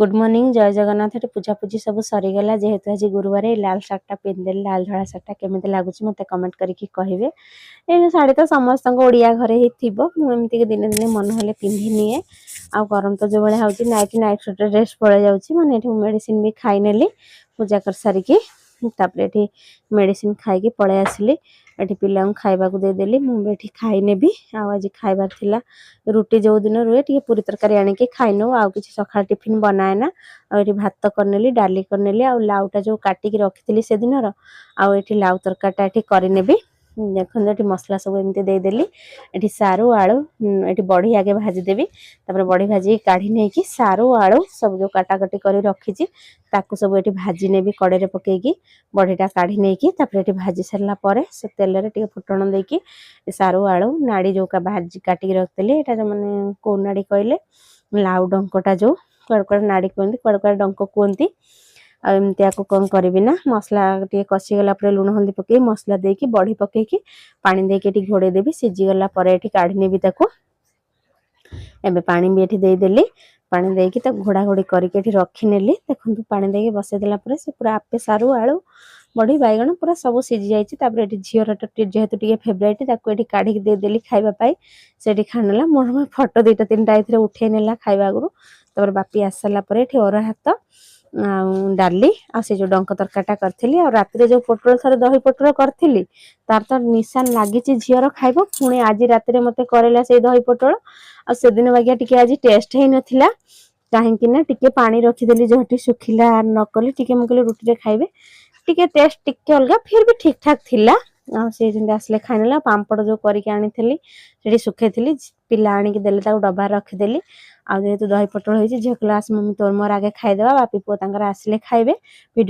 Good morning जय जगन्नाथ। पूजा पूजी सब सरीगला जेहेतु आज गुरुवार लाल सार्टा पिंधिदेली लाल धड़ा सार्टा केमी लगुच मत कमेंट करके कहे। ये शाढ़ी तो समस्त ओडिया घरे ही थी मुझे दिने दिने मन हेल्ले पिंधि निए आ गरम तो जो भाई हूँ नाइट नाइट सूट ड्रेस पड़े जाऊँगी मैंने मेडिसिन भी खाई नेली पूजा कर सारिकी ये मेडिसिन खाई पलि आसली ये पिला खावा देदेली मुझे खाई नेबी आज खाइबार थिला रुटी जो दिन रुए टे पूरी तरकारी आनिकी खाई नौ आ कि सका टिफिन बनाए ना ये भात करनेली डाली करनेली आ लाउटा जो काटिकी रखी से दिन आउ लाउ तरकारीटा ये करनेबी देखते ये मसला सब एमती देदेली ये सारू आलू ये बड़ी आगे भाजीदेवी तापर बड़ी भाजी काढ़ी नहीं कि सारू आलू सब जो काटाकटी कर रखी ताकू सब ये भाजी नेबी कड़े पकईकी बड़ीटा काढ़ी नहीं कि ये भाजी सारा पर से तेल टे फुटण देकी सारू आलू नाड़ी जो भाजी काटिकी रखी यहाँ जो मैंने कौ नाड़ी कहले लाउ डंकटा जो कुआड़े कुआड़े नाड़ी कहते कुआड़े कुआड़े डंक कहती आमती आपको कौन करी ना मसला टे कषिगला लुण हल्दी पकई मसला देकी बड़ी पकईकी पानी देके घोड़े देवी सीझीगला काढ़ी नेबी ताकू एबे पानी भी ये देदेली पानी देकी घोड़ा घोड़ी करके रखी नेली देखो पानी देके बसईदेला से पूरा आपे सारू आलू बड़ी बैगण पूरा सब सीझी जाइए झीर जेहेतु टे फेवरेट ये काढ़ी देदेली खावाई से खानेला मोर फटो दुईटा तीन टा उठे नेला खावा आगु बापी आस सारापर ये अरुआ भात डाली आ से जो डंक तरकारीटा करी राति जो पोटल थर दही पोटल करी तार तो निशान लगी झीर खाइब पुणी आज राति मत करेला से दही पोटल आ से दिन बागिया टिके आज टेस्ट ही नथिला कहीं टिके पानी रखीदेली जो सुखिला नकली टिके मुझे रुटी खाइबे टिके टेस्ट टिके अलग फिर भी ठीक ठाक थिला से जमी आसले खाईनेला पापड़ जो करके सुखे पिला आनिक देले डब्बा रखीदेली आ जेहेतु दही पटल हो झील क्लास मम्मी तोर मोर आगे खाईदेवा बापी पुओ आसले खाइबे वीडियो